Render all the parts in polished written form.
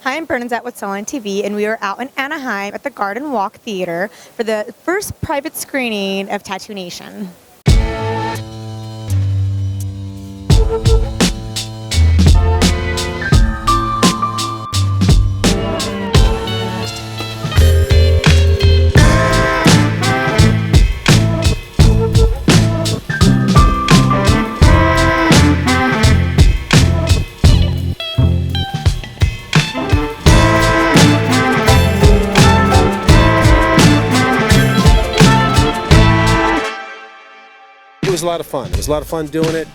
Hi, I'm Bernadette with SullenTV, and we are out in Anaheim at the Garden Walk Theater for the first private screening of Tattoo Nation. It was a lot of fun. It was a lot of fun doing it,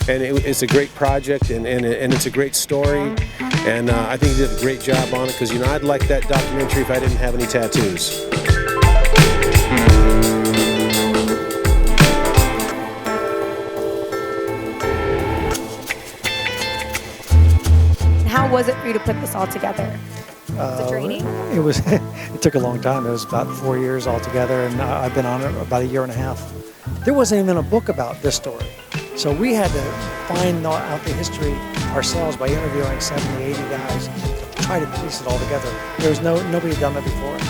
and it's a great project, and it's a great story, and I think he did a great job on it, because, you know, I'd like that documentary if I didn't have any tattoos. How was it for you to put this all together? Was it draining? It took a long time. It was about 4 years altogether, and I've been on it about a year and a half. There wasn't even a book about this story, so we had to find out the history ourselves by interviewing 70, 80 guys to try to piece it all together. There was nobody had done that before us.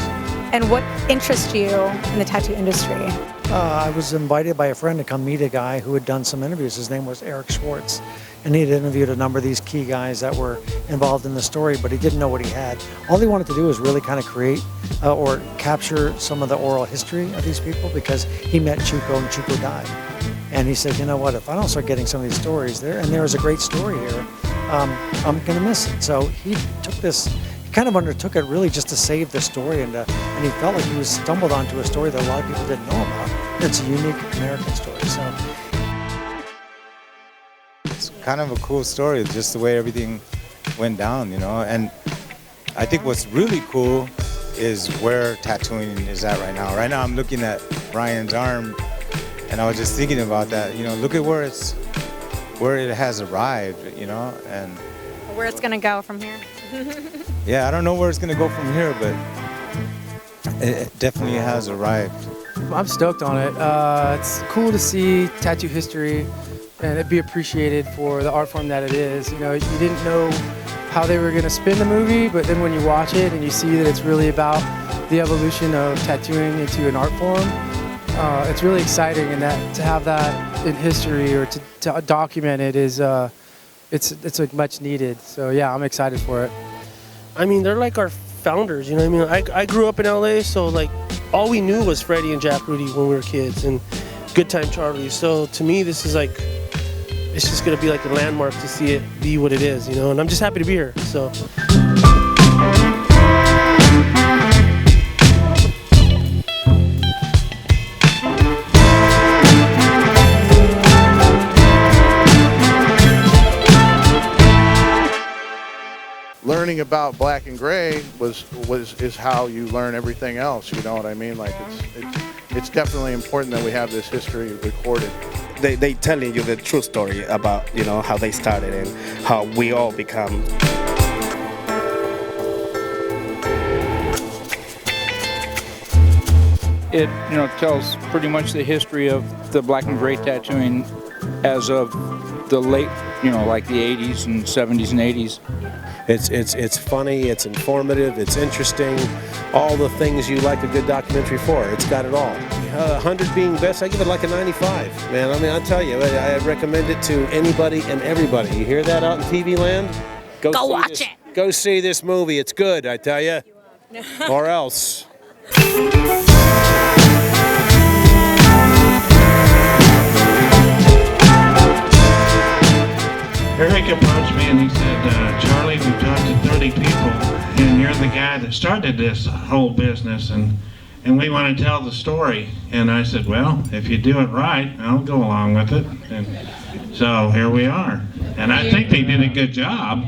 And what interests you in the tattoo industry? I was invited by a friend to come meet a guy who had done some interviews. His name was Eric Schwartz, and he had interviewed a number of these key guys that were involved in the story, but he didn't know what he had. All he wanted to do was really kind of create or capture some of the oral history of these people, because he met Chuco and Chuco died. And he said, you know what, if I don't start getting some of these stories there, and there is a great story here, I'm going to miss it. So he took this, he kind of undertook it really just to save the story, and he felt like he was stumbled onto a story that a lot of people didn't know about. It's a unique American story. So it's kind of a cool story, just the way everything went down, you know. And I think what's really cool is where tattooing is at right now. Right now I'm looking at Brian's arm, and I was just thinking about that, you know, look at where it has arrived, you know, and Where it's going to go from here? yeah, I don't know where it's going to go from here, but it definitely has arrived. I'm stoked on it. It's cool to see tattoo history and it be appreciated for the art form that it is. You know, you didn't know how they were going to spin the movie, but then when you watch it and you see that it's really about the evolution of tattooing into an art form, it's really exciting, and that to have that in history or to document it is it's like much needed. So yeah, I'm excited for it. I mean, they're like our founders, you know what I mean? I grew up in LA, so like all we knew was Freddy and Jack Rudy when we were kids, and Good Time Charlie. So to me, this is like, it's just gonna be like a landmark to see it be what it is, you know, and I'm just happy to be here, so. Learning about black and gray is how you learn everything else. You know what I mean? Like it's definitely important that we have this history recorded. They telling you the true story about, you know, how they started and how we all become. It, you know, tells pretty much the history of the black and gray tattooing as of the late, you know, like the 80s and 70s and 80s. It's funny, it's informative, it's interesting, all the things you like a good documentary for. It's got it all. 100 being best, I give it like a 95, man. I mean, I'll tell you, I recommend it to anybody and everybody. You hear that out in TV land? Go watch it. Go see this movie. It's good, I tell you. Or else. Eric approached me and he said, Charlie, we've talked to 30 people, and you're the guy that started this whole business, and we want to tell the story. And I said, well, if you do it right, I'll go along with it. And so here we are. And I think they did a good job.